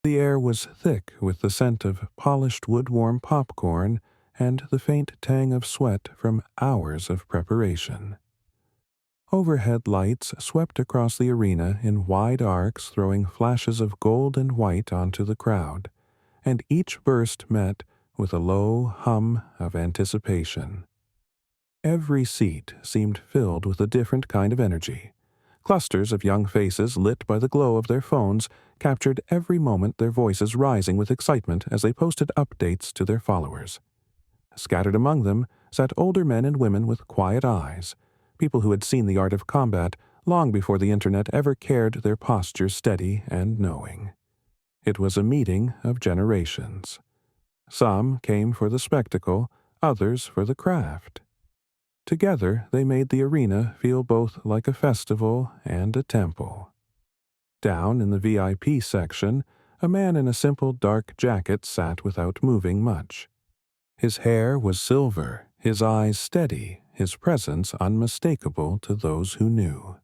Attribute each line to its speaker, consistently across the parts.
Speaker 1: The air was thick with the scent of polished wood-warm popcorn and the faint tang of sweat from hours of preparation. Overhead lights swept across the arena in wide arcs, throwing flashes of gold and white onto the crowd, and each burst met with a low hum of anticipation. Every seat seemed filled with a different kind of energy. Clusters of young faces lit by the glow of their phones captured every moment, their voices rising with excitement as they posted updates to their followers. Scattered among them sat older men and women with quiet eyes, people who had seen the art of combat long before the internet ever cared their posture steady and knowing. It was a meeting of generations. Some came for the spectacle, others for the craft. Together, they made the arena feel both like a festival and a temple. Down in the VIP section, a man in a simple dark jacket sat without moving much. His hair was silver, his eyes steady, his presence unmistakable to those who knew.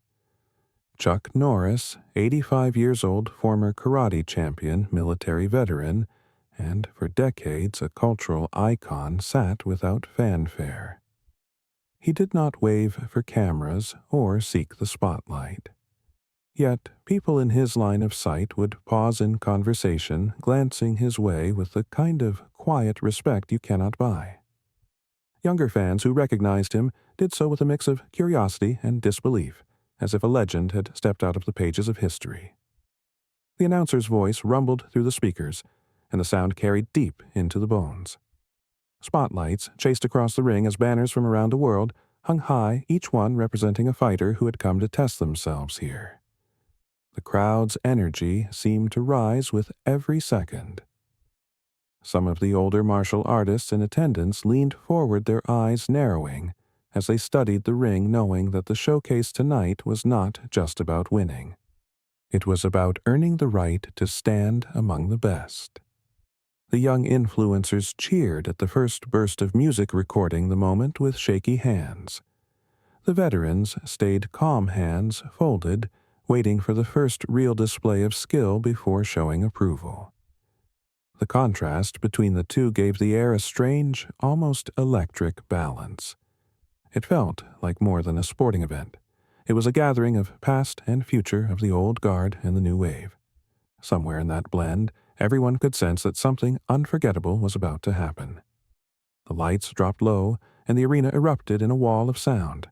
Speaker 1: Chuck Norris, 85 years old, former karate champion, military veteran, and for decades a cultural icon, sat without fanfare. He did not wave for cameras or seek the spotlight. Yet people in his line of sight would pause in conversation, glancing his way with the kind of quiet respect you cannot buy. Younger fans who recognized him did so with a mix of curiosity and disbelief, as if a legend had stepped out of the pages of history. The announcer's voice rumbled through the speakers, and the sound carried deep into the bones. Spotlights chased across the ring as banners from around the world hung high, each one representing a fighter who had come to test themselves here. The crowd's energy seemed to rise with every second. Some of the older martial artists in attendance leaned forward, their eyes narrowing, as they studied the ring, knowing that the showcase tonight was not just about winning. It was about earning the right to stand among the best. The young influencers cheered at the first burst of music, recording the moment with shaky hands. The veterans stayed calm, hands folded, waiting for the first real display of skill before showing approval. The contrast between the two gave the air a strange, almost electric balance. It felt like more than a sporting event. It was a gathering of past and future, of the old guard and the new wave. Somewhere in that blend, everyone could sense that something unforgettable was about to happen. The lights dropped low, and the arena erupted in a wall of sound.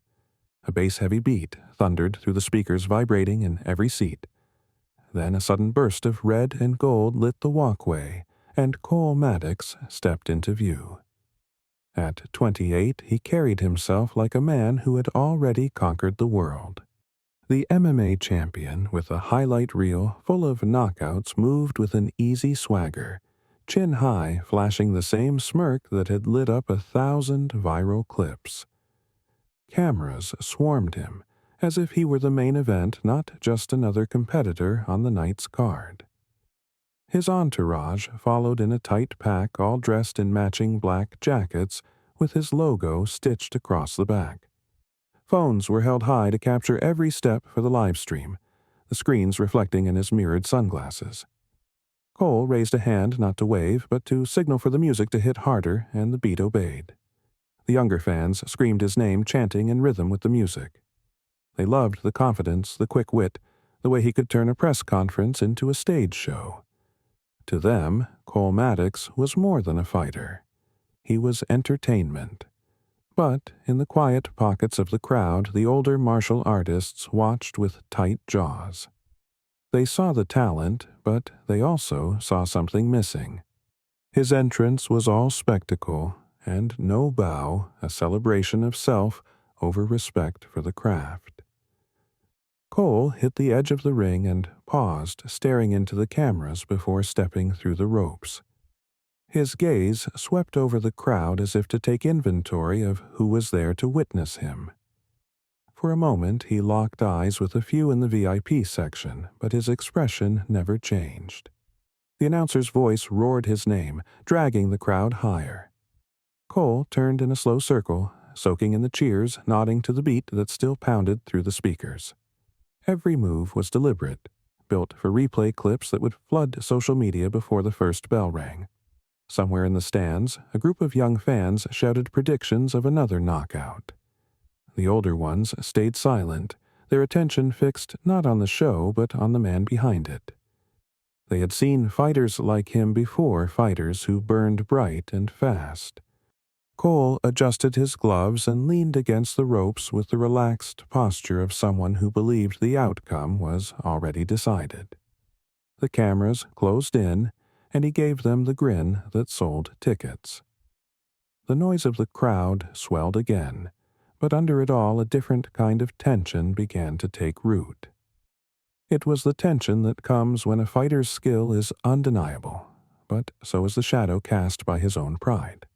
Speaker 1: A bass-heavy beat thundered through the speakers, vibrating in every seat. Then a sudden burst of red and gold lit the walkway, and Cole Maddox stepped into view. At 28, he carried himself like a man who had already conquered the world. The MMA champion, with a highlight reel full of knockouts, moved with an easy swagger, chin high, flashing the same smirk that had lit up 1,000 viral clips. Cameras swarmed him, as if he were the main event, not just another competitor on the night's card. His entourage followed in a tight pack, all dressed in matching black jackets with his logo stitched across the back. Phones were held high to capture every step for the live stream, the screens reflecting in his mirrored sunglasses. Cole raised a hand not to wave, but to signal for the music to hit harder, and the beat obeyed. The younger fans screamed his name, chanting in rhythm with the music. They loved the confidence, the quick wit, the way he could turn a press conference into a stage show. To them, Cole Maddox was more than a fighter. He was entertainment. But in the quiet pockets of the crowd, the older martial artists watched with tight jaws. They saw the talent, but they also saw something missing. His entrance was all spectacle, and no bow, a celebration of self over respect for the craft. Cole hit the edge of the ring and paused, staring into the cameras before stepping through the ropes. His gaze swept over the crowd as if to take inventory of who was there to witness him. For a moment he locked eyes with a few in the VIP section, but his expression never changed. The announcer's voice roared his name, dragging the crowd higher. Cole turned in a slow circle, soaking in the cheers, nodding to the beat that still pounded through the speakers. Every move was deliberate, built for replay clips that would flood social media before the first bell rang. Somewhere in the stands, a group of young fans shouted predictions of another knockout. The older ones stayed silent, their attention fixed not on the show but on the man behind it. They had seen fighters like him before, fighters who burned bright and fast. Cole adjusted his gloves and leaned against the ropes with the relaxed posture of someone who believed the outcome was already decided. The cameras closed in, and he gave them the grin that sold tickets. The noise of the crowd swelled again, but under it all a different kind of tension began to take root. It was the tension that comes when a fighter's skill is undeniable, but so is the shadow cast by his own pride.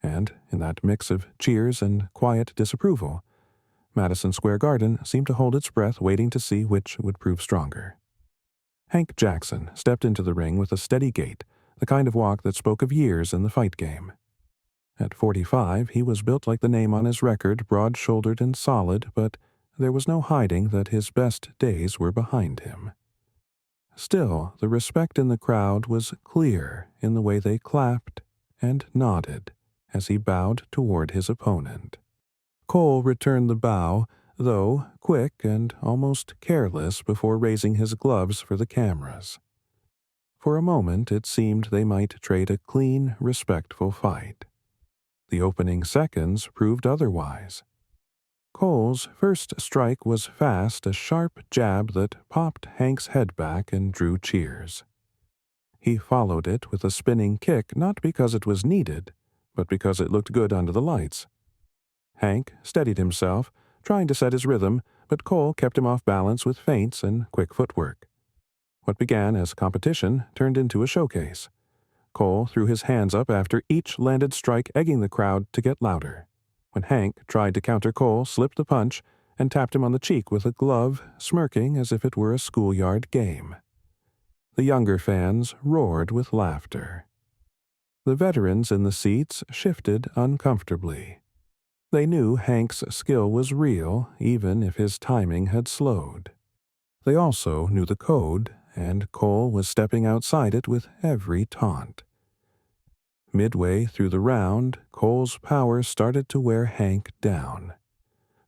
Speaker 1: And, in that mix of cheers and quiet disapproval, Madison Square Garden seemed to hold its breath waiting to see which would prove stronger. Hank Jackson stepped into the ring with a steady gait, the kind of walk that spoke of years in the fight game. At 45, he was built like the name on his record, broad-shouldered and solid, but there was no hiding that his best days were behind him. Still, the respect in the crowd was clear in the way they clapped and nodded as he bowed toward his opponent. Cole returned the bow, though quick and almost careless before raising his gloves for the cameras. For a moment it seemed they might trade a clean, respectful fight. The opening seconds proved otherwise. Cole's first strike was fast, a sharp jab that popped Hank's head back and drew cheers. He followed it with a spinning kick not because it was needed, but because it looked good under the lights. Hank steadied himself, trying to set his rhythm, but Cole kept him off balance with feints and quick footwork. What began as competition turned into a showcase. Cole threw his hands up after each landed strike, egging the crowd to get louder. When Hank tried to counter, Cole slipped the punch and tapped him on the cheek with a glove, smirking as if it were a schoolyard game. The younger fans roared with laughter. The veterans in the seats shifted uncomfortably. They knew Hank's skill was real, even if his timing had slowed. They also knew the code, and Cole was stepping outside it with every taunt. Midway through the round, Cole's power started to wear Hank down.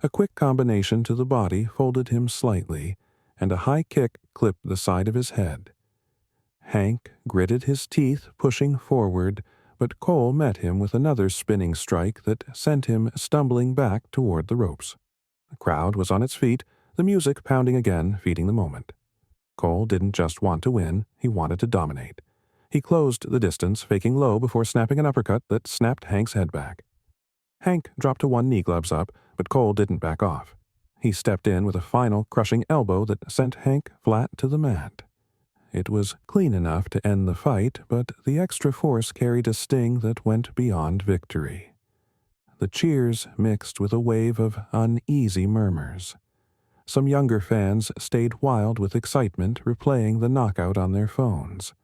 Speaker 1: A quick combination to the body folded him slightly, and a high kick clipped the side of his head. Hank gritted his teeth, pushing forward, but Cole met him with another spinning strike that sent him stumbling back toward the ropes. The crowd was on its feet, the music pounding again, feeding the moment. Cole didn't just want to win, he wanted to dominate. He closed the distance, faking low before snapping an uppercut that snapped Hank's head back. Hank dropped to one knee, gloves up, but Cole didn't back off. He stepped in with a final crushing elbow that sent Hank flat to the mat. It was clean enough to end the fight, but the extra force carried a sting that went beyond victory. The cheers mixed with a wave of uneasy murmurs. Some younger fans stayed wild with excitement, replaying the knockout on their phones.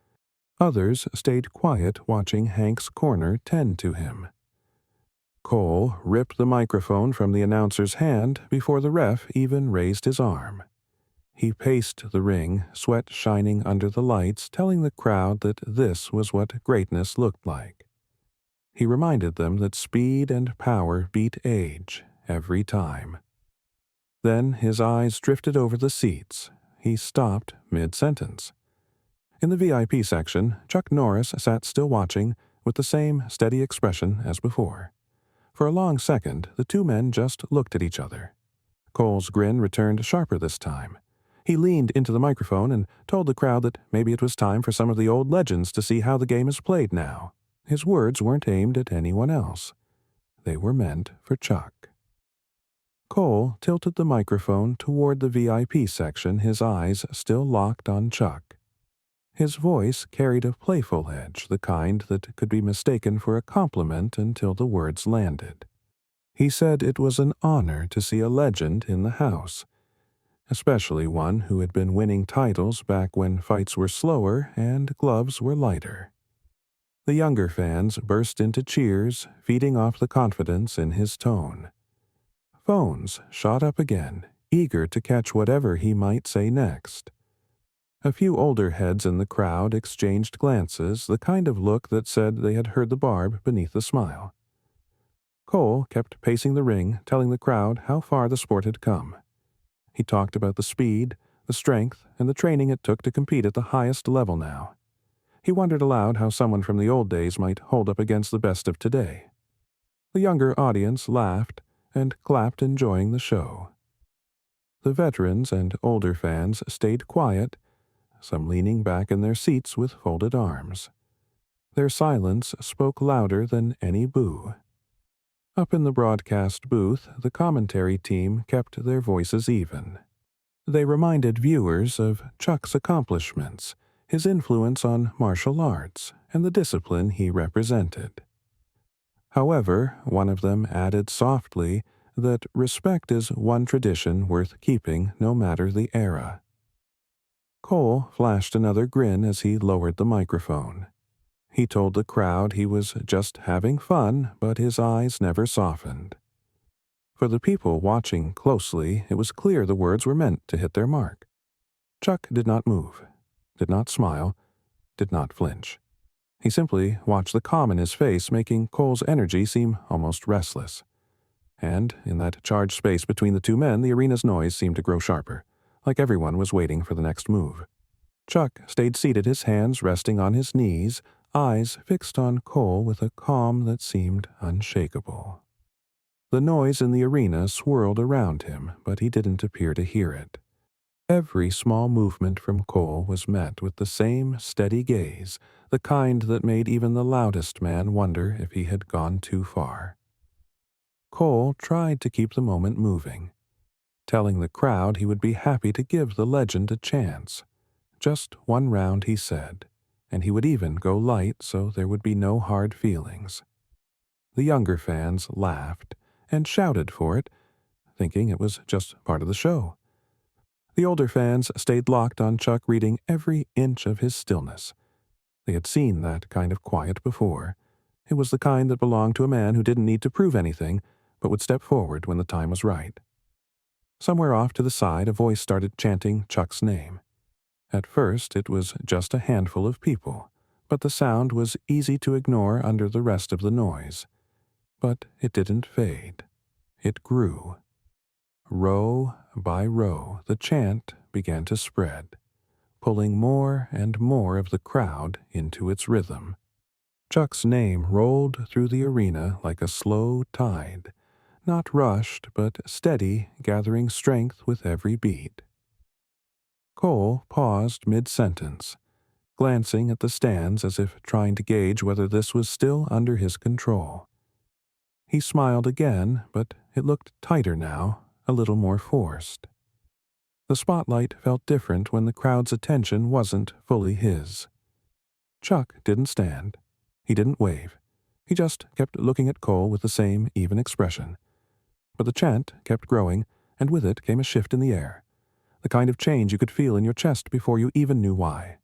Speaker 1: Others stayed quiet, watching Hank's corner tend to him. Cole ripped the microphone from the announcer's hand before the ref even raised his arm. He paced the ring, sweat shining under the lights, telling the crowd that this was what greatness looked like. He reminded them that speed and power beat age every time. Then his eyes drifted over the seats. He stopped mid-sentence. In the VIP section, Chuck Norris sat still watching, with the same steady expression as before. For a long second, the two men just looked at each other. Cole's grin returned sharper this time. He leaned into the microphone and told the crowd that maybe it was time for some of the old legends to see how the game is played now. His words weren't aimed at anyone else. They were meant for Chuck. Cole tilted the microphone toward the VIP section, his eyes still locked on Chuck. His voice carried a playful edge, the kind that could be mistaken for a compliment until the words landed. He said it was an honor to see a legend in the house, especially one who had been winning titles back when fights were slower and gloves were lighter. The younger fans burst into cheers, feeding off the confidence in his tone. Phones shot up again, eager to catch whatever he might say next. A few older heads in the crowd exchanged glances, the kind of look that said they had heard the barb beneath the smile. Cole kept pacing the ring, telling the crowd how far the sport had come. He talked about the speed, the strength, and the training it took to compete at the highest level now. He wondered aloud how someone from the old days might hold up against the best of today. The younger audience laughed and clapped, enjoying the show. The veterans and older fans stayed quiet, some leaning back in their seats with folded arms. Their silence spoke louder than any boo. Up in the broadcast booth, the commentary team kept their voices even. They reminded viewers of Chuck's accomplishments, his influence on martial arts, and the discipline he represented. However, one of them added softly that respect is one tradition worth keeping no matter the era. Cole flashed another grin as he lowered the microphone. He told the crowd he was just having fun, but his eyes never softened. For the people watching closely, it was clear the words were meant to hit their mark. Chuck did not move, did not smile, did not flinch. He simply watched the calm in his face, making Cole's energy seem almost restless. And in that charged space between the two men, the arena's noise seemed to grow sharper, like everyone was waiting for the next move. Chuck stayed seated, his hands resting on his knees, eyes fixed on Cole with a calm that seemed unshakable. The noise in the arena swirled around him, but he didn't appear to hear it. Every small movement from Cole was met with the same steady gaze, the kind that made even the loudest man wonder if he had gone too far. Cole tried to keep the moment moving, telling the crowd he would be happy to give the legend a chance. Just one round, he said, and he would even go light so there would be no hard feelings. The younger fans laughed and shouted for it, thinking it was just part of the show. The older fans stayed locked on Chuck, reading every inch of his stillness. They had seen that kind of quiet before. It was the kind that belonged to a man who didn't need to prove anything, but would step forward when the time was right. Somewhere off to the side, a voice started chanting Chuck's name. At first, it was just a handful of people, but the sound was easy to ignore under the rest of the noise. But it didn't fade. It grew. Row by row, the chant began to spread, pulling more and more of the crowd into its rhythm. Chuck's name rolled through the arena like a slow tide, not rushed but steady, gathering strength with every beat. Cole paused mid-sentence, glancing at the stands as if trying to gauge whether this was still under his control. He smiled again, but it looked tighter now, a little more forced. The spotlight felt different when the crowd's attention wasn't fully his. Chuck didn't stand. He didn't wave. He just kept looking at Cole with the same even expression. But the chant kept growing, and with it came a shift in the air, the kind of change you could feel in your chest before you even knew why.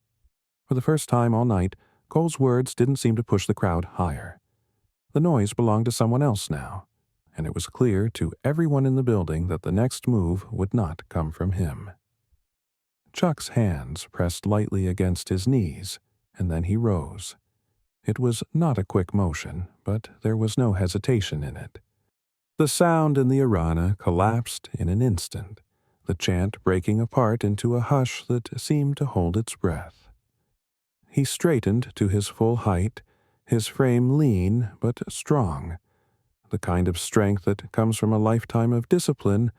Speaker 1: For the first time all night, Cole's words didn't seem to push the crowd higher. The noise belonged to someone else now, and it was clear to everyone in the building that the next move would not come from him. Chuck's hands pressed lightly against his knees, and then he rose. It was not a quick motion, but there was no hesitation in it. The sound in the arena collapsed in an instant, the chant breaking apart into a hush that seemed to hold its breath. He straightened to his full height, his frame lean but strong, the kind of strength that comes from a lifetime of discipline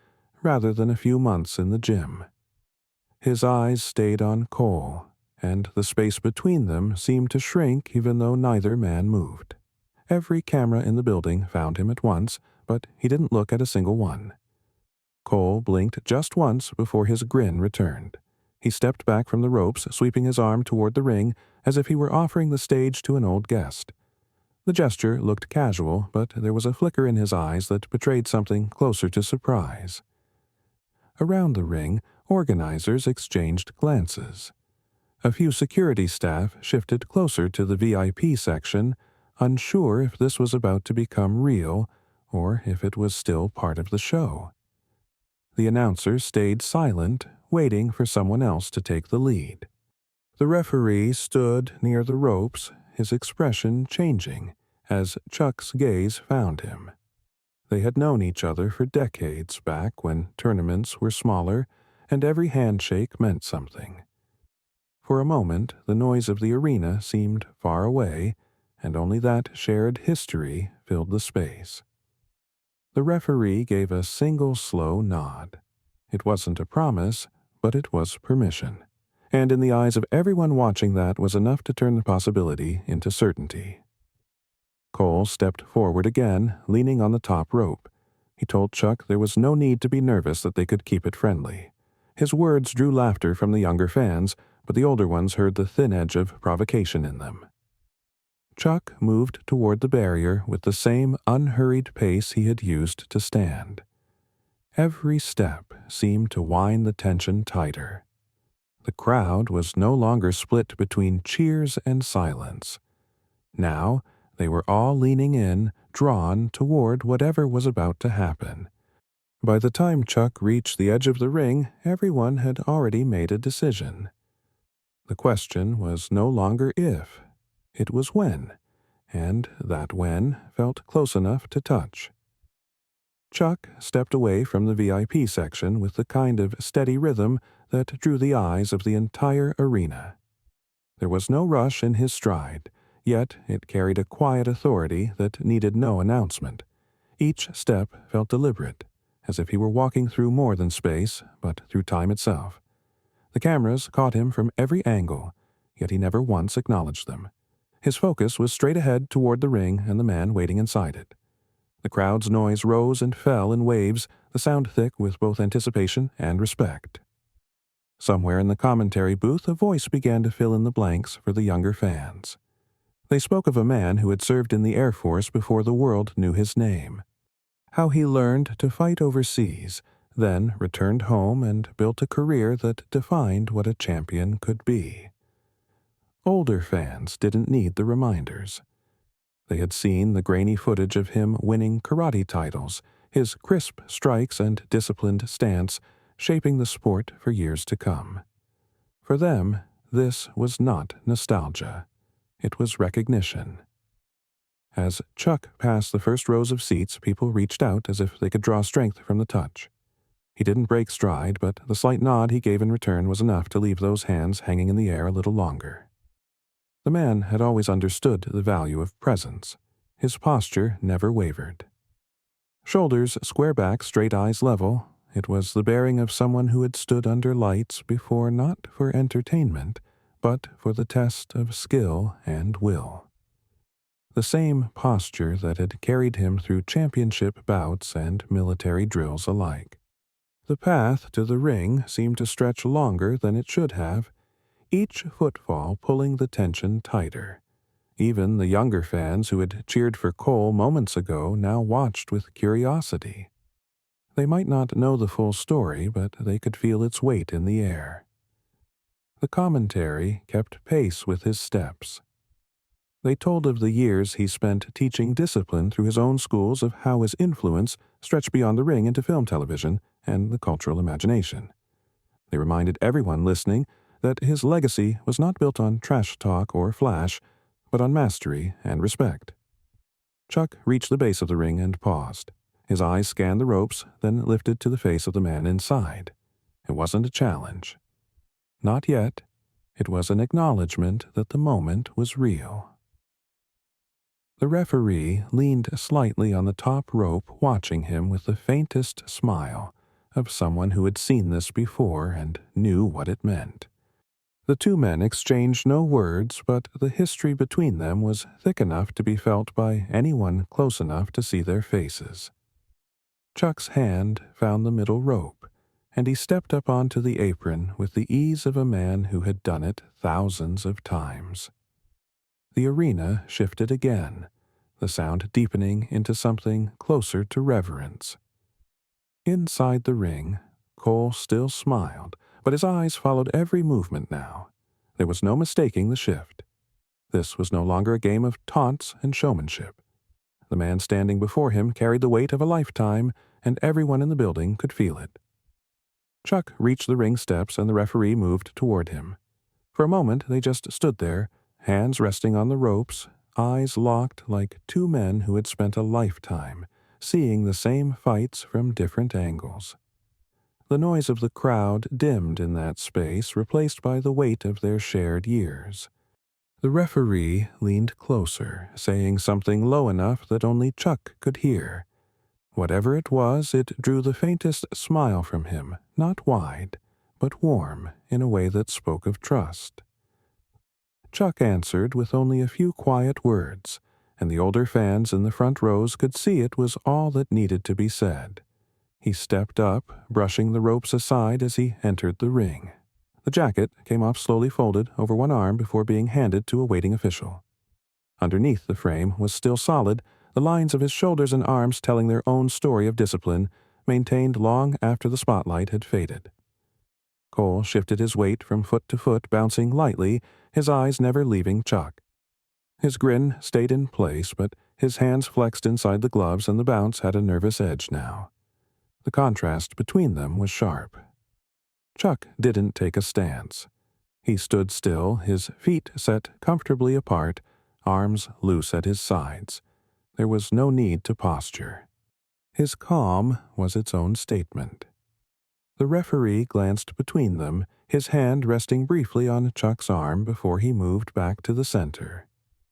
Speaker 1: rather than a few months in the gym. His eyes stayed on Cole, and the space between them seemed to shrink even though neither man moved. Every camera in the building found him at once, but he didn't look at a single one. Cole blinked just once before his grin returned. He stepped back from the ropes, sweeping his arm toward the ring as if he were offering the stage to an old guest. The gesture looked casual, but there was a flicker in his eyes that betrayed something closer to surprise. Around the ring, organizers exchanged glances. A few security staff shifted closer to the VIP section, unsure if this was about to become real or if it was still part of the show. The announcer stayed silent, waiting for someone else to take the lead. The referee stood near the ropes, his expression changing as Chuck's gaze found him. They had known each other for decades back when tournaments were smaller and every handshake meant something. For a moment, the noise of the arena seemed far away, and only that shared history filled the space. The referee gave a single slow nod. It wasn't a promise, but it was permission. And in the eyes of everyone watching, that was enough to turn the possibility into certainty. Cole stepped forward again, leaning on the top rope. He told Chuck there was no need to be nervous, that they could keep it friendly. His words drew laughter from the younger fans, but the older ones heard the thin edge of provocation in them. Chuck moved toward the barrier with the same unhurried pace he had used to stand. Every step seemed to wind the tension tighter. The crowd was no longer split between cheers and silence. Now, they were all leaning in, drawn toward whatever was about to happen. By the time Chuck reached the edge of the ring, everyone had already made a decision. The question was no longer if, it was when, and that when felt close enough to touch. Chuck stepped away from the VIP section with the kind of steady rhythm that drew the eyes of the entire arena. There was no rush in his stride, yet it carried a quiet authority that needed no announcement. Each step felt deliberate, as if he were walking through more than space, but through time itself. The cameras caught him from every angle, yet he never once acknowledged them. His focus was straight ahead toward the ring and the man waiting inside it. The crowd's noise rose and fell in waves, the sound thick with both anticipation and respect. Somewhere in the commentary booth, a voice began to fill in the blanks for the younger fans. They spoke of a man who had served in the Air Force before the world knew his name. How he learned to fight overseas, then returned home and built a career that defined what a champion could be. Older fans didn't need the reminders. They had seen the grainy footage of him winning karate titles, his crisp strikes and disciplined stance shaping the sport for years to come. For them, this was not nostalgia. It was recognition. As Chuck passed the first rows of seats, people reached out as if they could draw strength from the touch. He didn't break stride, but the slight nod he gave in return was enough to leave those hands hanging in the air a little longer. The man had always understood the value of presence. His posture never wavered. Shoulders square back, straight eyes level, it was the bearing of someone who had stood under lights before, not for entertainment, but for the test of skill and will. The same posture that had carried him through championship bouts and military drills alike. The path to the ring seemed to stretch longer than it should have, each footfall pulling the tension tighter. Even the younger fans who had cheered for Cole moments ago now watched with curiosity. They might not know the full story, but they could feel its weight in the air. The commentary kept pace with his steps. They told of the years he spent teaching discipline through his own schools, of how his influence stretched beyond the ring into film, television, and the cultural imagination. They reminded everyone listening that his legacy was not built on trash talk or flash, but on mastery and respect. Chuck reached the base of the ring and paused. His eyes scanned the ropes, then lifted to the face of the man inside. It wasn't a challenge. Not yet. It was an acknowledgement that the moment was real. The referee leaned slightly on the top rope, watching him with the faintest smile of someone who had seen this before and knew what it meant. The two men exchanged no words, but the history between them was thick enough to be felt by anyone close enough to see their faces. Chuck's hand found the middle rope, and he stepped up onto the apron with the ease of a man who had done it thousands of times. The arena shifted again, the sound deepening into something closer to reverence. Inside the ring, Cole still smiled, but his eyes followed every movement now. There was no mistaking the shift. This was no longer a game of taunts and showmanship. The man standing before him carried the weight of a lifetime, and everyone in the building could feel it. Chuck reached the ring steps and the referee moved toward him. For a moment they just stood there, hands resting on the ropes, eyes locked like two men who had spent a lifetime seeing the same fights from different angles. The noise of the crowd dimmed in that space, replaced by the weight of their shared years. The referee leaned closer, saying something low enough that only Chuck could hear. Whatever it was, it drew the faintest smile from him, not wide, but warm, in a way that spoke of trust. Chuck answered with only a few quiet words, and the older fans in the front rows could see it was all that needed to be said. He stepped up, brushing the ropes aside as he entered the ring. The jacket came off slowly folded over one arm before being handed to a waiting official. Underneath the frame was still solid, the lines of his shoulders and arms telling their own story of discipline, maintained long after the spotlight had faded. Cole shifted his weight from foot to foot, bouncing lightly, his eyes never leaving Chuck. His grin stayed in place, but his hands flexed inside the gloves and the bounce had a nervous edge now. The contrast between them was sharp. Chuck didn't take a stance. He stood still, his feet set comfortably apart, arms loose at his sides. There was no need to posture. His calm was its own statement. The referee glanced between them, his hand resting briefly on Chuck's arm before he moved back to the center.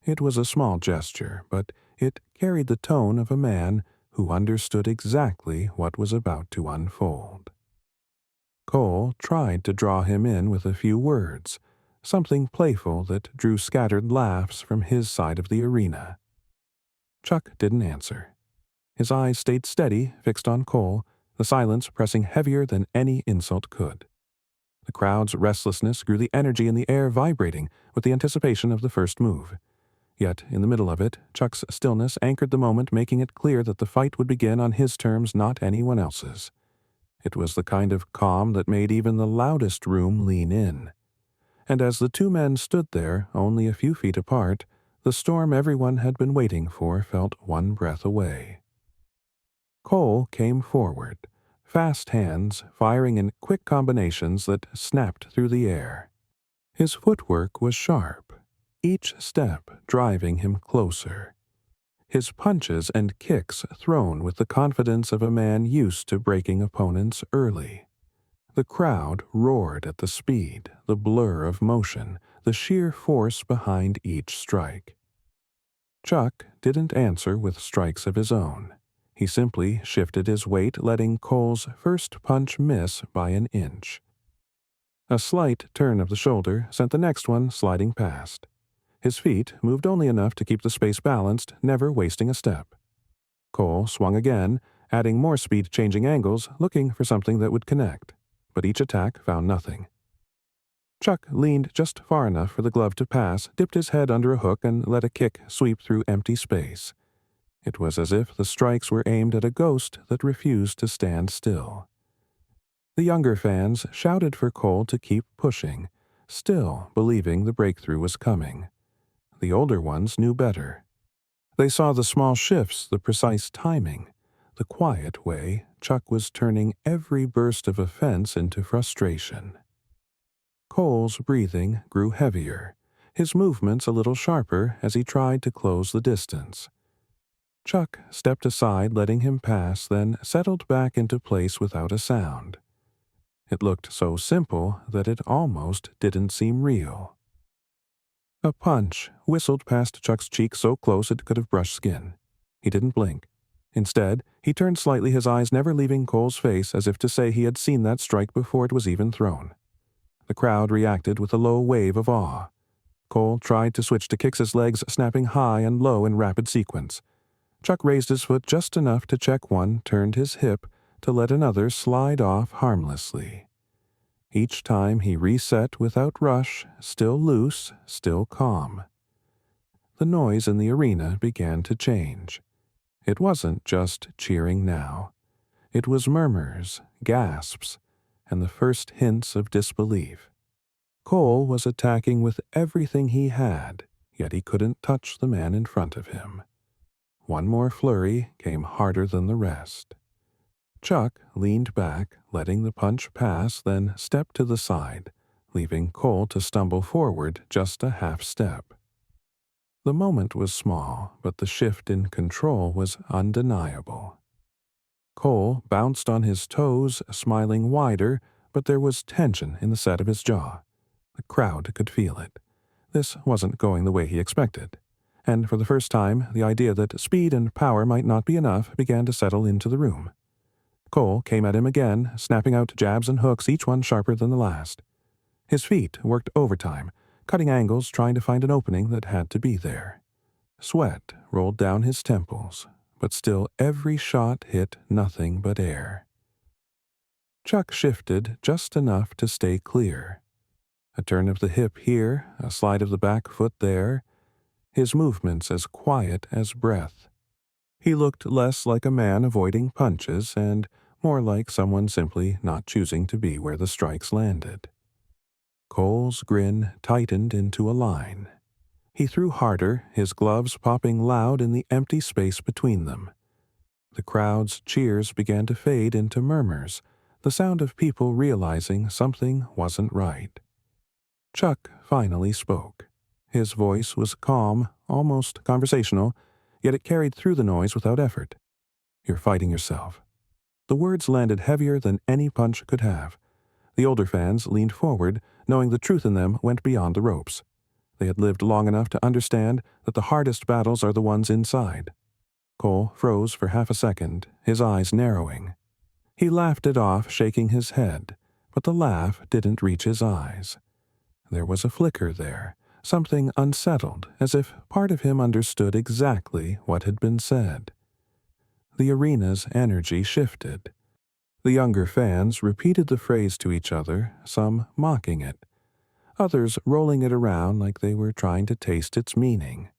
Speaker 1: It was a small gesture, but it carried the tone of a man who understood exactly what was about to unfold. Cole tried to draw him in with a few words, something playful that drew scattered laughs from his side of the arena. Chuck didn't answer. His eyes stayed steady, fixed on Cole, the silence pressing heavier than any insult could. The crowd's restlessness grew the energy in the air vibrating with the anticipation of the first move. Yet, in the middle of it, Chuck's stillness anchored the moment, making it clear that the fight would begin on his terms, not anyone else's. It was the kind of calm that made even the loudest room lean in. And as the two men stood there, only a few feet apart, the storm everyone had been waiting for felt one breath away. Cole came forward, fast hands firing in quick combinations that snapped through the air. His footwork was sharp, each step driving him closer. His punches and kicks thrown with the confidence of a man used to breaking opponents early. The crowd roared at the speed, the blur of motion, the sheer force behind each strike. Chuck didn't answer with strikes of his own. He simply shifted his weight, letting Cole's first punch miss by an inch. A slight turn of the shoulder sent the next one sliding past. His feet moved only enough to keep the space balanced, never wasting a step. Cole swung again, adding more speed, changing angles, looking for something that would connect. But each attack found nothing. Chuck leaned just far enough for the glove to pass, dipped his head under a hook, and let a kick sweep through empty space. It was as if the strikes were aimed at a ghost that refused to stand still. The younger fans shouted for Cole to keep pushing, still believing the breakthrough was coming. The older ones knew better. They saw the small shifts, the precise timing, the quiet way Chuck was turning every burst of offense into frustration. Cole's breathing grew heavier, his movements a little sharper as he tried to close the distance. Chuck stepped aside, letting him pass, then settled back into place without a sound. It looked so simple that it almost didn't seem real. A punch whistled past Chuck's cheek so close it could have brushed skin. He didn't blink. Instead, he turned slightly, his eyes never leaving Cole's face, as if to say he had seen that strike before it was even thrown. The crowd reacted with a low wave of awe. Cole tried to switch to kicks, his legs snapping high and low in rapid sequence. Chuck raised his foot just enough to check one, turned his hip to let another slide off harmlessly. Each time he reset without rush, still loose, still calm. The noise in the arena began to change. It wasn't just cheering now. It was murmurs, gasps, and the first hints of disbelief. Cole was attacking with everything he had, yet he couldn't touch the man in front of him. One more flurry came harder than the rest. Chuck leaned back, letting the punch pass, then stepped to the side, leaving Cole to stumble forward just a half step. The moment was small, but the shift in control was undeniable. Cole bounced on his toes, smiling wider, but there was tension in the set of his jaw. The crowd could feel it. This wasn't going the way he expected. And for the first time, the idea that speed and power might not be enough began to settle into the room. Cole came at him again, snapping out jabs and hooks, each one sharper than the last. His feet worked overtime, cutting angles, trying to find an opening that had to be there. Sweat rolled down his temples, but still every shot hit nothing but air. Chuck shifted just enough to stay clear. A turn of the hip here, a slide of the back foot there, his movements as quiet as breath. He looked less like a man avoiding punches and more like someone simply not choosing to be where the strikes landed. Cole's grin tightened into a line. He threw harder, his gloves popping loud in the empty space between them. The crowd's cheers began to fade into murmurs, the sound of people realizing something wasn't right. Chuck finally spoke. His voice was calm, almost conversational, yet it carried through the noise without effort. "You're fighting yourself." The words landed heavier than any punch could have. The older fans leaned forward, knowing the truth in them went beyond the ropes. They had lived long enough to understand that the hardest battles are the ones inside. Cole froze for half a second, his eyes narrowing. He laughed it off, shaking his head, but the laugh didn't reach his eyes. There was a flicker there, something unsettled, as if part of him understood exactly what had been said. The arena's energy shifted. The younger fans repeated the phrase to each other, some mocking it, others rolling it around like they were trying to taste its meaning.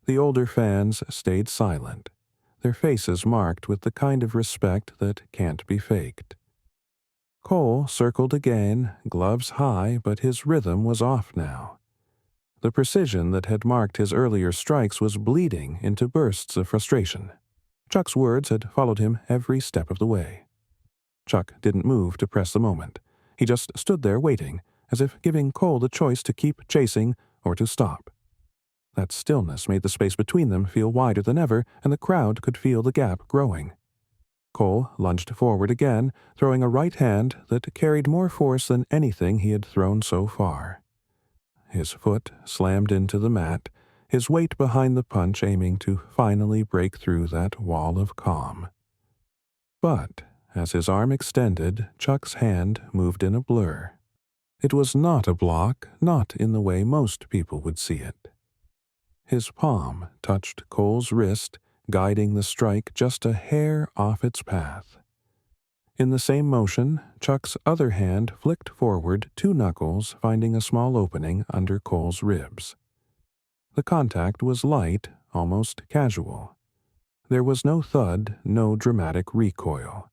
Speaker 1: The older fans stayed silent, their faces marked with the kind of respect that can't be faked. Cole circled again, gloves high, but his rhythm was off now. The precision that had marked his earlier strikes was bleeding into bursts of frustration. Chuck's words had followed him every step of the way. Chuck didn't move to press the moment. He just stood there waiting, as if giving Cole the choice to keep chasing or to stop. That stillness made the space between them feel wider than ever, and the crowd could feel the gap growing. Cole lunged forward again, throwing a right hand that carried more force than anything he had thrown so far. His foot slammed into the mat, his weight behind the punch aiming to finally break through that wall of calm. But as his arm extended, Chuck's hand moved in a blur. It was not a block, not in the way most people would see it. His palm touched Cole's wrist, guiding the strike just a hair off its path. In the same motion, Chuck's other hand flicked forward, two knuckles finding a small opening under Cole's ribs. The contact was light, almost casual. There was no thud, no dramatic recoil.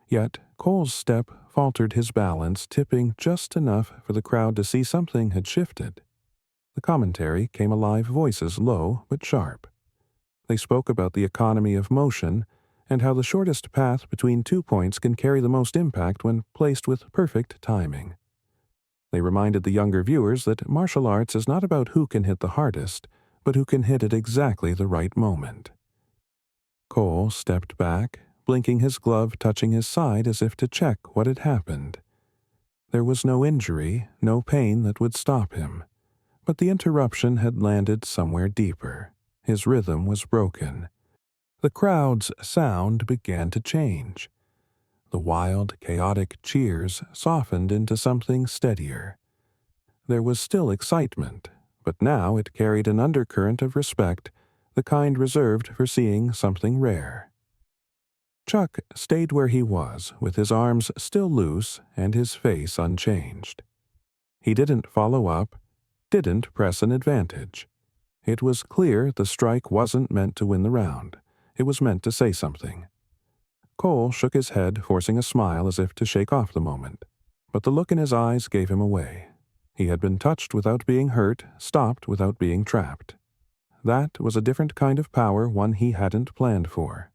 Speaker 1: Yet Cole's step faltered his balance, tipping just enough for the crowd to see something had shifted. The commentary came alive, voices low but sharp. They spoke about the economy of motion and how the shortest path between 2 points can carry the most impact when placed with perfect timing. They reminded the younger viewers that martial arts is not about who can hit the hardest, but who can hit at exactly the right moment. Cole stepped back, blinking his glove touching his side as if to check what had happened. There was no injury, no pain that would stop him. But the interruption had landed somewhere deeper. His rhythm was broken. The crowd's sound began to change. The wild, chaotic cheers softened into something steadier. There was still excitement, but now it carried an undercurrent of respect, the kind reserved for seeing something rare. Chuck stayed where he was, with his arms still loose and his face unchanged. He didn't follow up, didn't press an advantage. It was clear the strike wasn't meant to win the round. It was meant to say something. Cole shook his head, forcing a smile as if to shake off the moment. But the look in his eyes gave him away. He had been touched without being hurt, stopped without being trapped. That was a different kind of power, one he hadn't planned for.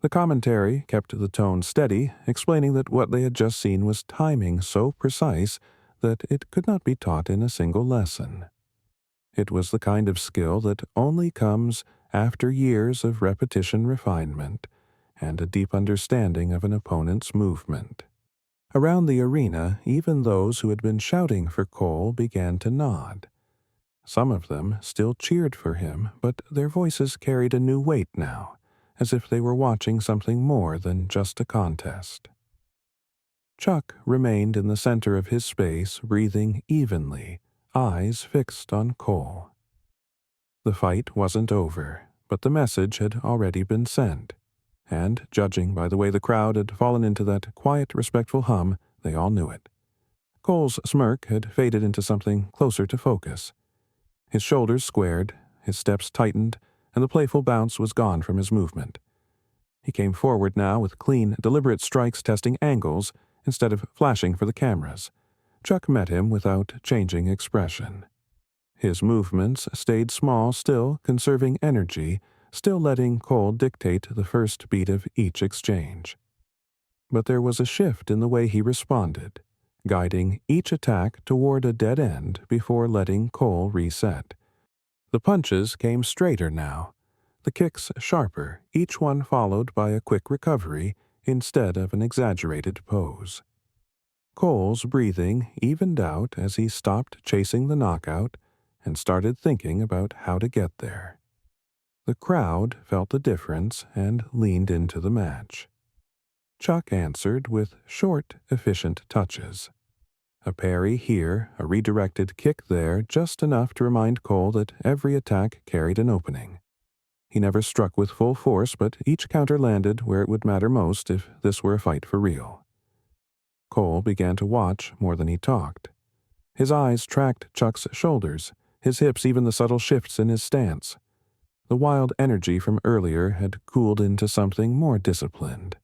Speaker 1: The commentary kept the tone steady, explaining that what they had just seen was timing so precise that it could not be taught in a single lesson. It was the kind of skill that only comes after years of repetition refinement and a deep understanding of an opponent's movement. Around the arena, even those who had been shouting for Cole began to nod. Some of them still cheered for him, but their voices carried a new weight now, as if they were watching something more than just a contest. Chuck remained in the center of his space, breathing evenly, eyes fixed on Cole. The fight wasn't over, but the message had already been sent, and, judging by the way the crowd had fallen into that quiet, respectful hum, they all knew it. Cole's smirk had faded into something closer to focus. His shoulders squared, his steps tightened, and the playful bounce was gone from his movement. He came forward now with clean, deliberate strikes testing angles instead of flashing for the cameras. Chuck met him without changing expression. His movements stayed small still, conserving energy, still letting Cole dictate the first beat of each exchange. But there was a shift in the way he responded, guiding each attack toward a dead end before letting Cole reset. The punches came straighter now, the kicks sharper, each one followed by a quick recovery instead of an exaggerated pose. Cole's breathing evened out as he stopped chasing the knockout and started thinking about how to get there. The crowd felt the difference and leaned into the match. Chuck answered with short, efficient touches. A parry here, a redirected kick there, just enough to remind Cole that every attack carried an opening. He never struck with full force, but each counter landed where it would matter most if this were a fight for real. Cole began to watch more than he talked. His eyes tracked Chuck's shoulders, his hips, even the subtle shifts in his stance. The wild energy from earlier had cooled into something more disciplined.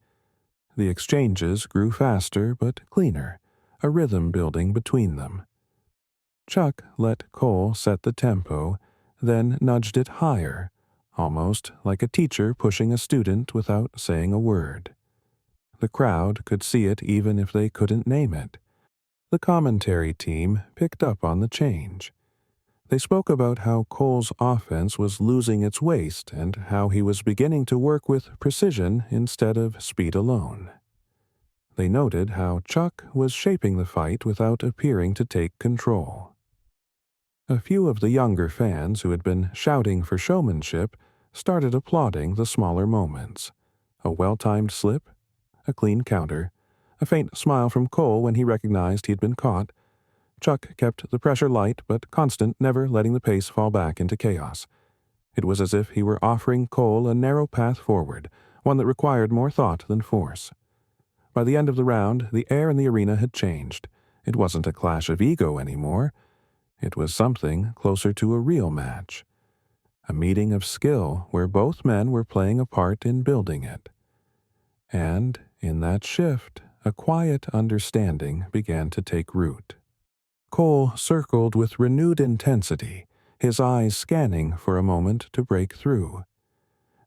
Speaker 1: The exchanges grew faster but cleaner, a rhythm building between them. Chuck let Cole set the tempo, then nudged it higher, almost like a teacher pushing a student without saying a word. The crowd could see it even if they couldn't name it. The commentary team picked up on the change. They spoke about how Cole's offense was losing its waist and how he was beginning to work with precision instead of speed alone. They noted how Chuck was shaping the fight without appearing to take control. A few of the younger fans who had been shouting for showmanship started applauding the smaller moments. A well-timed slip, a clean counter, a faint smile from Cole when he recognized he'd been caught. Chuck kept the pressure light but constant, never letting the pace fall back into chaos. It was as if he were offering Cole a narrow path forward, one that required more thought than force. By the end of the round, the air in the arena had changed. It wasn't a clash of ego anymore. It was something closer to a real match. A meeting of skill where both men were playing a part in building it. And, in that shift, a quiet understanding began to take root. Cole circled with renewed intensity, his eyes scanning for a moment to break through.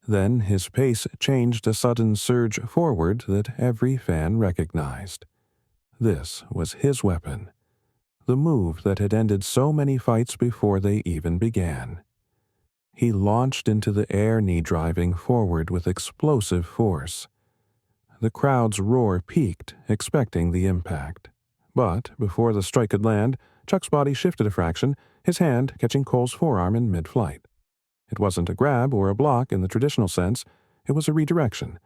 Speaker 1: Then his pace changed a sudden surge forward that every fan recognized. This was his weapon, the move that had ended so many fights before they even began. He launched into the air, knee-driving forward with explosive force. The crowd's roar peaked, expecting the impact. But, before the strike could land, Chuck's body shifted a fraction, his hand catching Cole's forearm in mid-flight. It wasn't a grab or a block in the traditional sense, it was a redirection,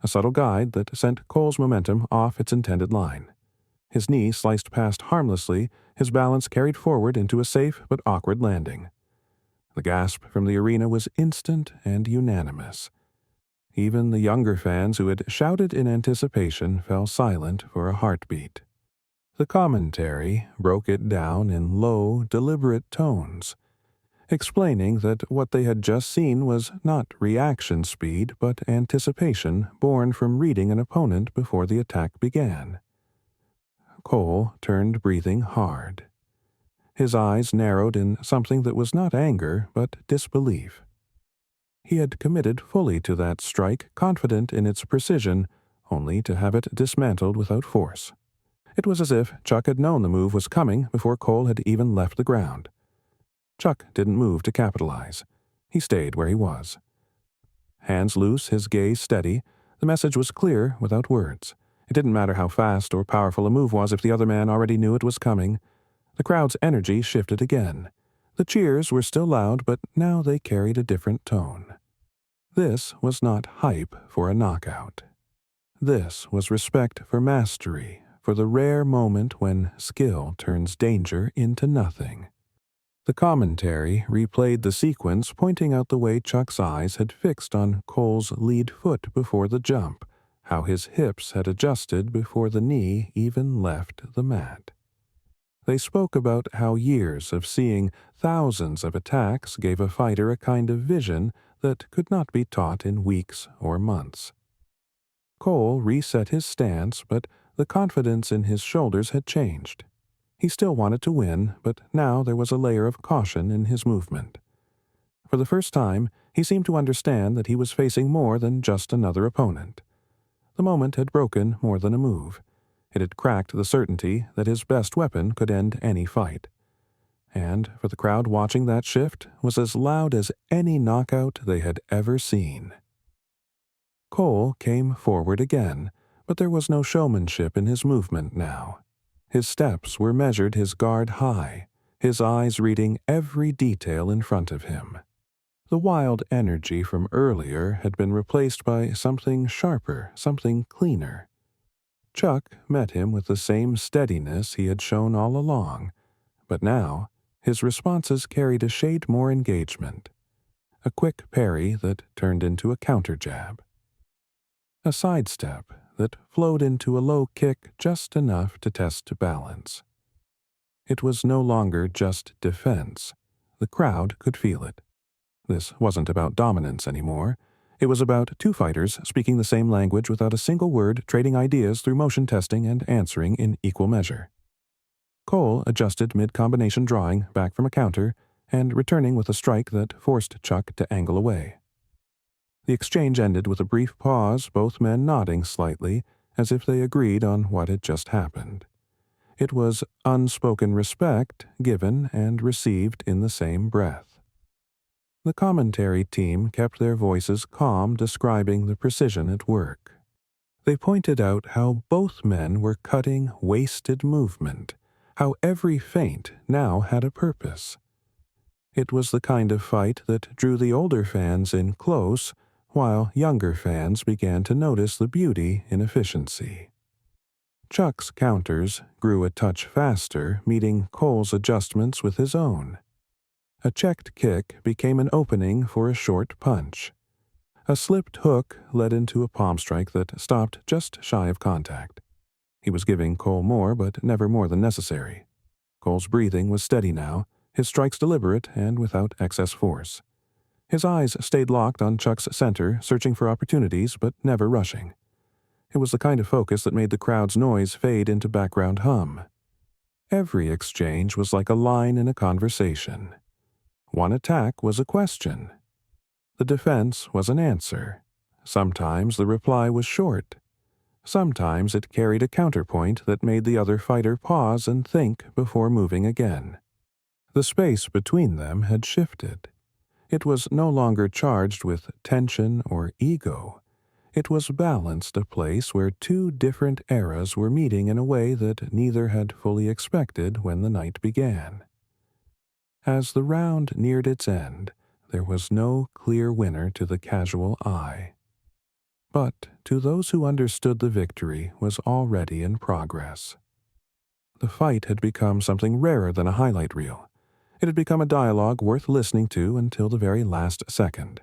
Speaker 1: a subtle guide that sent Cole's momentum off its intended line. His knee sliced past harmlessly, his balance carried forward into a safe but awkward landing. The gasp from the arena was instant and unanimous. Even the younger fans who had shouted in anticipation fell silent for a heartbeat. The commentary broke it down in low, deliberate tones, explaining that what they had just seen was not reaction speed but anticipation born from reading an opponent before the attack began. Cole turned, breathing hard. His eyes narrowed in something that was not anger but disbelief. He had committed fully to that strike, confident in its precision, only to have it dismantled without force. It was as if Chuck had known the move was coming before Cole had even left the ground. Chuck didn't move to capitalize. He stayed where he was. Hands loose, his gaze steady, the message was clear without words. It didn't matter how fast or powerful a move was if the other man already knew it was coming. The crowd's energy shifted again. The cheers were still loud, but now they carried a different tone. This was not hype for a knockout. This was respect for mastery, for the rare moment when skill turns danger into nothing. The commentary replayed the sequence, pointing out the way Chuck's eyes had fixed on Cole's lead foot before the jump, how his hips had adjusted before the knee even left the mat. They spoke about how years of seeing thousands of attacks gave a fighter a kind of vision that could not be taught in weeks or months. Cole reset his stance, but the confidence in his shoulders had changed. He still wanted to win, but now there was a layer of caution in his movement. For the first time, he seemed to understand that he was facing more than just another opponent. The moment had broken more than a move. It had cracked the certainty that his best weapon could end any fight. And, for the crowd watching that shift, was as loud as any knockout they had ever seen. Cole came forward again, but there was no showmanship in his movement now. His steps were measured, his guard high, his eyes reading every detail in front of him. The wild energy from earlier had been replaced by something sharper, something cleaner. Chuck met him with the same steadiness he had shown all along, but now his responses carried a shade more engagement. A quick parry that turned into a counter jab. A sidestep that flowed into a low kick just enough to test balance. It was no longer just defense. The crowd could feel it. This wasn't about dominance anymore. It was about two fighters speaking the same language without a single word, trading ideas through motion testing and answering in equal measure. Cole adjusted mid-combination, drawing back from a counter and returning with a strike that forced Chuck to angle away. The exchange ended with a brief pause, both men nodding slightly, as if they agreed on what had just happened. It was unspoken respect given and received in the same breath. The commentary team kept their voices calm, describing the precision at work. They pointed out how both men were cutting wasted movement, how every feint now had a purpose. It was the kind of fight that drew the older fans in close, while younger fans began to notice the beauty in efficiency. Chuck's counters grew a touch faster, meeting Cole's adjustments with his own. A checked kick became an opening for a short punch. A slipped hook led into a palm strike that stopped just shy of contact. He was giving Cole more, but never more than necessary. Cole's breathing was steady now, his strikes deliberate and without excess force. His eyes stayed locked on Chuck's center, searching for opportunities, but never rushing. It was the kind of focus that made the crowd's noise fade into background hum. Every exchange was like a line in a conversation. One attack was a question. The defense was an answer. Sometimes the reply was short. Sometimes it carried a counterpoint that made the other fighter pause and think before moving again. The space between them had shifted. It was no longer charged with tension or ego. It was balanced, a place where two different eras were meeting in a way that neither had fully expected when the night began. As the round neared its end, there was no clear winner to the casual eye. But to those who understood, the victory was already in progress. The fight had become something rarer than a highlight reel. It had become a dialogue worth listening to until the very last second.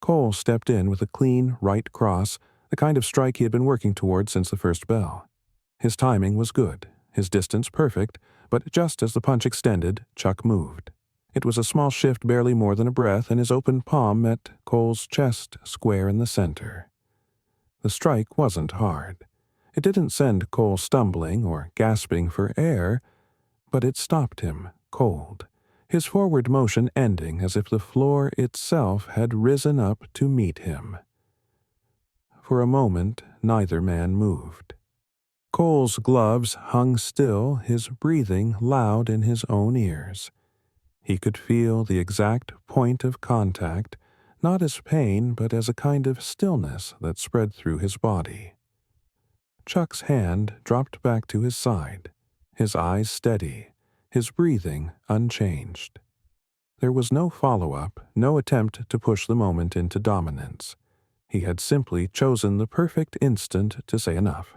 Speaker 1: Cole stepped in with a clean right cross, the kind of strike he had been working toward since the first bell. His timing was good, his distance perfect, but just as the punch extended, Chuck moved. It was a small shift, barely more than a breath, and his open palm met Cole's chest square in the center. The strike wasn't hard. It didn't send Cole stumbling or gasping for air, but it stopped him cold. his forward motion ending as if the floor itself had risen up to meet him. For a moment, neither man moved. Cole's gloves hung still, his breathing loud in his own ears. He could feel the exact point of contact, not as pain but as a kind of stillness that spread through his body. Chuck's hand dropped back to his side, his eyes steady, his breathing unchanged. There was no follow-up, no attempt to push the moment into dominance. He had simply chosen the perfect instant to say enough.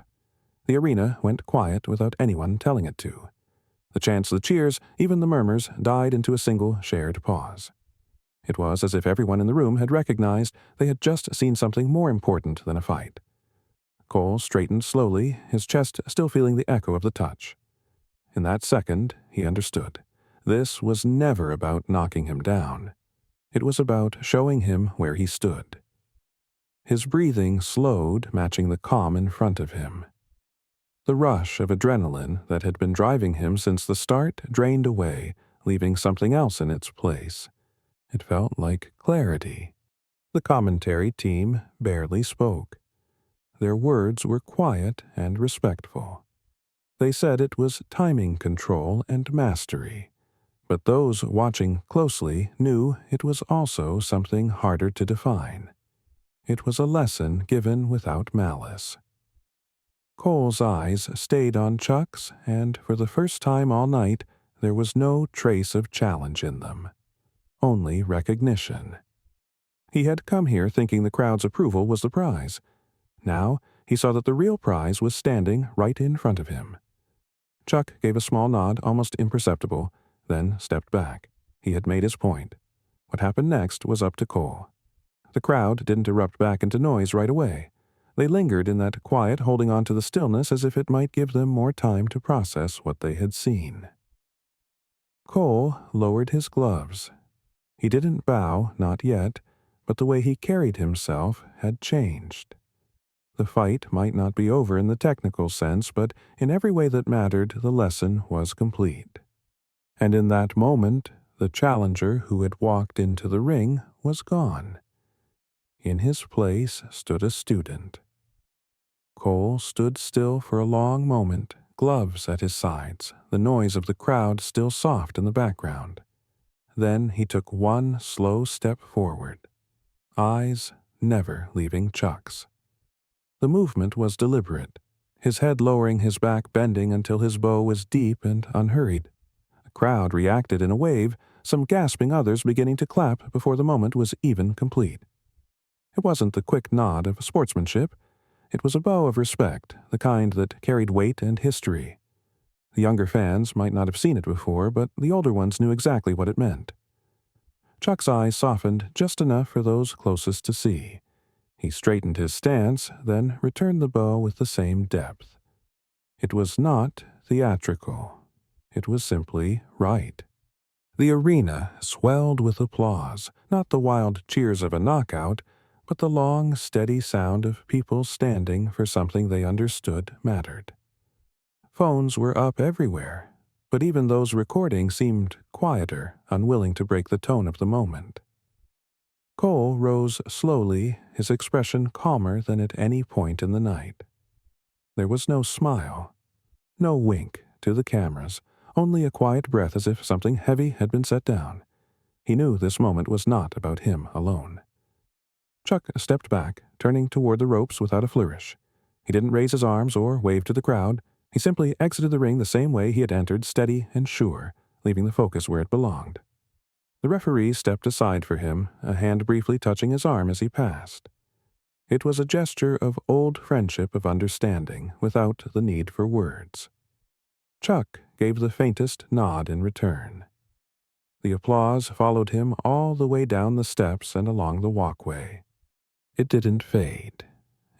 Speaker 1: The arena went quiet without anyone telling it to. The chants, the cheers, even the murmurs died into a single shared pause. It was as if everyone in the room had recognized they had just seen something more important than a fight. Cole straightened slowly, his chest still feeling the echo of the touch. In that second, he understood. This was never about knocking him down. It was about showing him where he stood. His breathing slowed, matching the calm in front of him. The rush of adrenaline that had been driving him since the start drained away, leaving something else in its place. It felt like clarity. The commentary team barely spoke. Their words were quiet and respectful. They said it was timing control and mastery, but those watching closely knew it was also something harder to define. It was a lesson given without malice. Cole's eyes stayed on Chuck's, and for the first time all night, there was no trace of challenge in them. Only recognition. He had come here thinking the crowd's approval was the prize. Now, he saw that the real prize was standing right in front of him. Chuck gave a small nod, almost imperceptible, then stepped back. He had made his point. What happened next was up to Cole. The crowd didn't erupt back into noise right away. They lingered in that quiet, holding on to the stillness as if it might give them more time to process what they had seen. Cole lowered his gloves. He didn't bow, not yet, but the way he carried himself had changed. The fight might not be over in the technical sense, but in every way that mattered, the lesson was complete. And in that moment, the challenger who had walked into the ring was gone. In his place stood a student. Cole stood still for a long moment, gloves at his sides, the noise of the crowd still soft in the background. Then he took one slow step forward, eyes never leaving Chuck's. The movement was deliberate, his head lowering, his back bending until his bow was deep and unhurried. The crowd reacted in a wave, some gasping, others beginning to clap before the moment was even complete. It wasn't the quick nod of sportsmanship. It was a bow of respect, the kind that carried weight and history. The younger fans might not have seen it before, but the older ones knew exactly what it meant. Chuck's eyes softened just enough for those closest to see. He straightened his stance, then returned the bow with the same depth. It was not theatrical. It was simply right. The arena swelled with applause, not the wild cheers of a knockout, but the long, steady sound of people standing for something they understood mattered. Phones were up everywhere, but even those recording seemed quieter, unwilling to break the tone of the moment. Cole rose slowly, his expression calmer than at any point in the night. There was no smile, no wink to the cameras, only a quiet breath as if something heavy had been set down. He knew this moment was not about him alone. Chuck stepped back, turning toward the ropes without a flourish. He didn't raise his arms or wave to the crowd. He simply exited the ring the same way he had entered, steady and sure, leaving the focus where it belonged. The referee stepped aside for him, a hand briefly touching his arm as he passed. It was a gesture of old friendship, of understanding, without the need for words. Chuck gave the faintest nod in return. The applause followed him all the way down the steps and along the walkway. It didn't fade.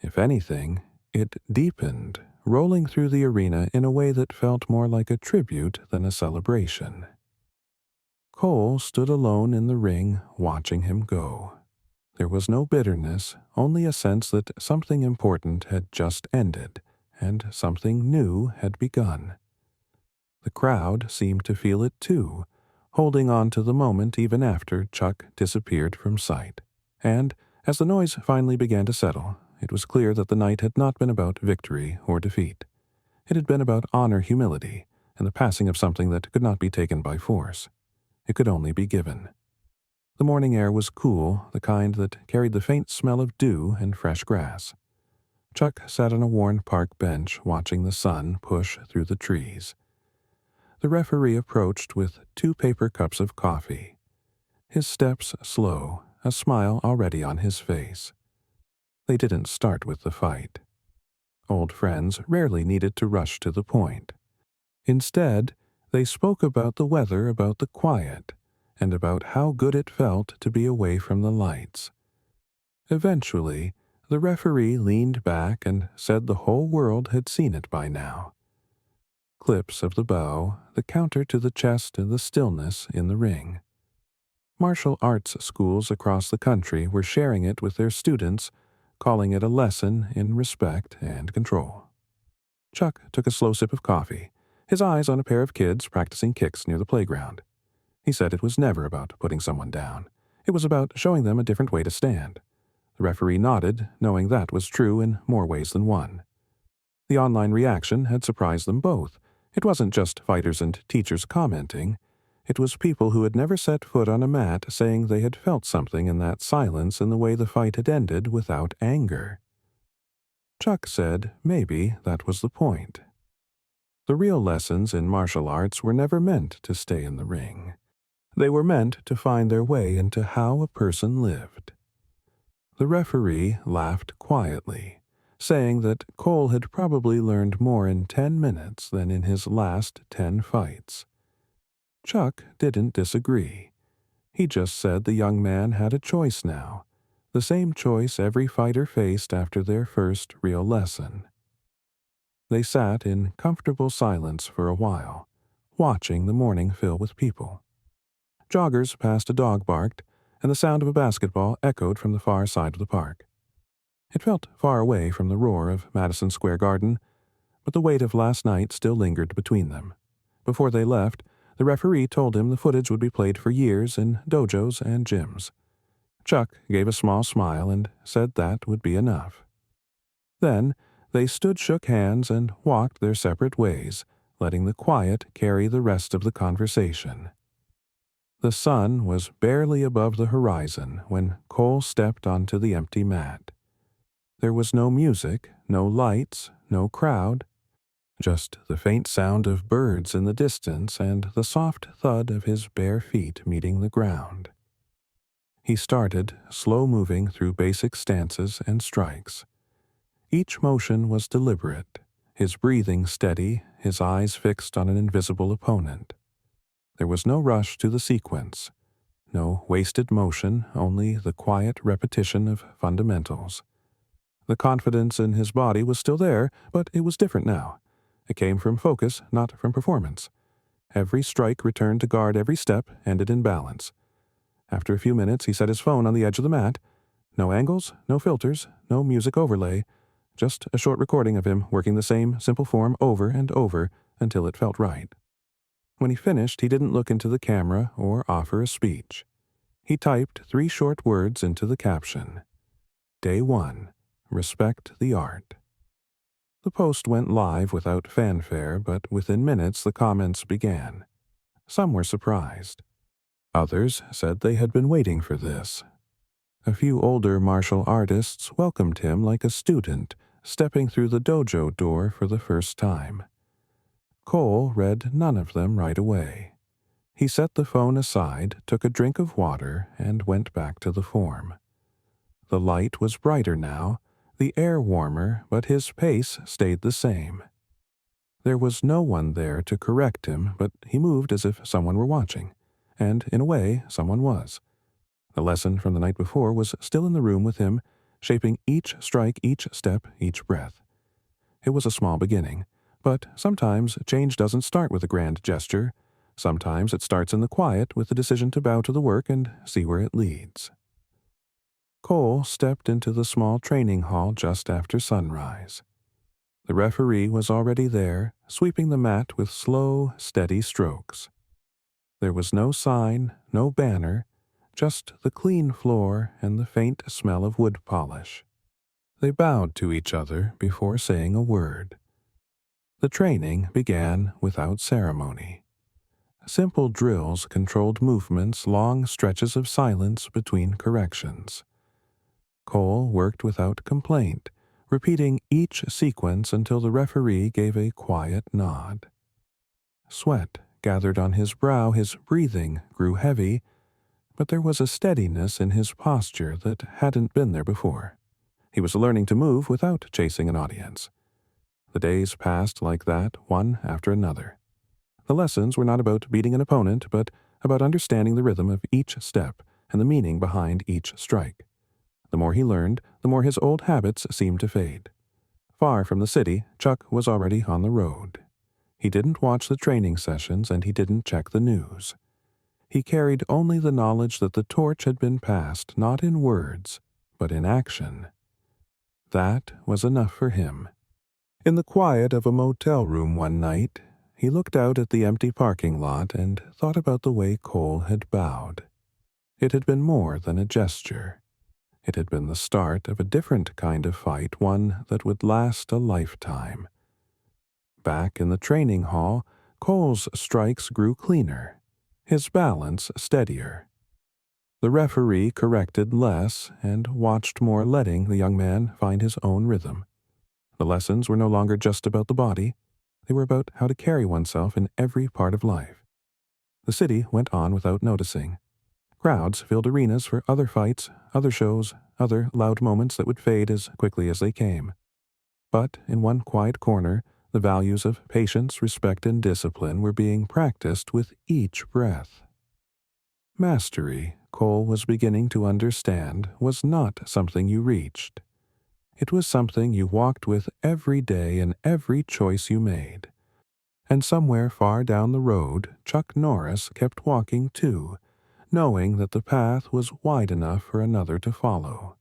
Speaker 1: If anything, it deepened, rolling through the arena in a way that felt more like a tribute than a celebration. Cole stood alone in the ring, watching him go. There was no bitterness, only a sense that something important had just ended, and something new had begun. The crowd seemed to feel it too, holding on to the moment even after Chuck disappeared from sight. And, as the noise finally began to settle, it was clear that the night had not been about victory or defeat. It had been about honor, humility, and the passing of something that could not be taken by force. It could only be given. The morning air was cool, the kind that carried the faint smell of dew and fresh grass. Chuck sat on a worn park bench watching the sun push through the trees. The referee approached with 2 paper cups of coffee. His steps slow, a smile already on his face. They didn't start with the fight. Old friends rarely needed to rush to the point. Instead, they spoke about the weather, about the quiet, and about how good it felt to be away from the lights. Eventually, the referee leaned back and said the whole world had seen it by now. Clips of the bow, the counter to the chest, and the stillness in the ring. Martial arts schools across the country were sharing it with their students, calling it a lesson in respect and control. Chuck took a slow sip of coffee, his eyes on a pair of kids practicing kicks near the playground. He said it was never about putting someone down. It was about showing them a different way to stand. The referee nodded, knowing that was true in more ways than one. The online reaction had surprised them both. It wasn't just fighters and teachers commenting. It was people who had never set foot on a mat saying they had felt something in that silence in the way the fight had ended without anger. Chuck said maybe that was the point. The real lessons in martial arts were never meant to stay in the ring. They were meant to find their way into how a person lived. The referee laughed quietly, saying that Cole had probably learned more in 10 minutes than in his last 10 fights. Chuck didn't disagree. He just said the young man had a choice now, the same choice every fighter faced after their first real lesson. They sat in comfortable silence for a while, watching the morning fill with people. Joggers passed, a dog barked, and the sound of a basketball echoed from the far side of the park. It felt far away from the roar of Madison Square Garden, but the weight of last night still lingered between them. Before they left, the referee told him the footage would be played for years in dojos and gyms. Chuck gave a small smile and said that would be enough. Then, they shook hands, and walked their separate ways, letting the quiet carry the rest of the conversation. The sun was barely above the horizon when Cole stepped onto the empty mat. There was no music, no lights, no crowd, just the faint sound of birds in the distance and the soft thud of his bare feet meeting the ground. He started, slow-moving through basic stances and strikes. Each motion was deliberate, his breathing steady, his eyes fixed on an invisible opponent. There was no rush to the sequence, no wasted motion, only the quiet repetition of fundamentals. The confidence in his body was still there, but it was different now. It came from focus, not from performance. Every strike returned to guard, every step ended in balance. After a few minutes, he set his phone on the edge of the mat. No angles, no filters, no music overlay, just a short recording of him working the same simple form over and over until it felt right. When he finished, he didn't look into the camera or offer a speech. He typed 3 short words into the caption. Day 1. Respect the art. The post went live without fanfare, but within minutes the comments began. Some were surprised. Others said they had been waiting for this. A few older martial artists welcomed him like a student stepping through the dojo door for the first time. Cole read none of them right away. He set the phone aside, took a drink of water, and went back to the form. The light was brighter now, the air warmer, but his pace stayed the same. There was no one there to correct him, but he moved as if someone were watching, and, in a way, someone was. The lesson from the night before was still in the room with him, shaping each strike, each step, each breath. It was a small beginning, but sometimes change doesn't start with a grand gesture. Sometimes it starts in the quiet with the decision to bow to the work and see where it leads. Cole stepped into the small training hall just after sunrise. The referee was already there, sweeping the mat with slow, steady strokes. There was no sign, no banner, just the clean floor and the faint smell of wood polish. They bowed to each other before saying a word. The training began without ceremony. Simple drills controlled movements, long stretches of silence between corrections. Cole worked without complaint, repeating each sequence until the referee gave a quiet nod. Sweat gathered on his brow, his breathing grew heavy, but there was a steadiness in his posture that hadn't been there before. He was learning to move without chasing an audience. The days passed like that, one after another. The lessons were not about beating an opponent, but about understanding the rhythm of each step and the meaning behind each strike. The more he learned, the more his old habits seemed to fade. Far from the city, Chuck was already on the road. He didn't watch the training sessions and he didn't check the news. He carried only the knowledge that the torch had been passed not in words, but in action. That was enough for him. In the quiet of a motel room one night, he looked out at the empty parking lot and thought about the way Cole had bowed. It had been more than a gesture. It had been the start of a different kind of fight, one that would last a lifetime. Back in the training hall, Cole's strikes grew cleaner, his balance steadier. The referee corrected less and watched more, letting the young man find his own rhythm. The lessons were no longer just about the body. They were about how to carry oneself in every part of life. The city went on without noticing. Crowds filled arenas for other fights, other shows, other loud moments that would fade as quickly as they came. But in one quiet corner, the values of patience, respect, and discipline were being practiced with each breath. Mastery, Cole was beginning to understand, was not something you reached. It was something you walked with every day in every choice you made. And somewhere far down the road, Chuck Norris kept walking too, knowing that the path was wide enough for another to follow.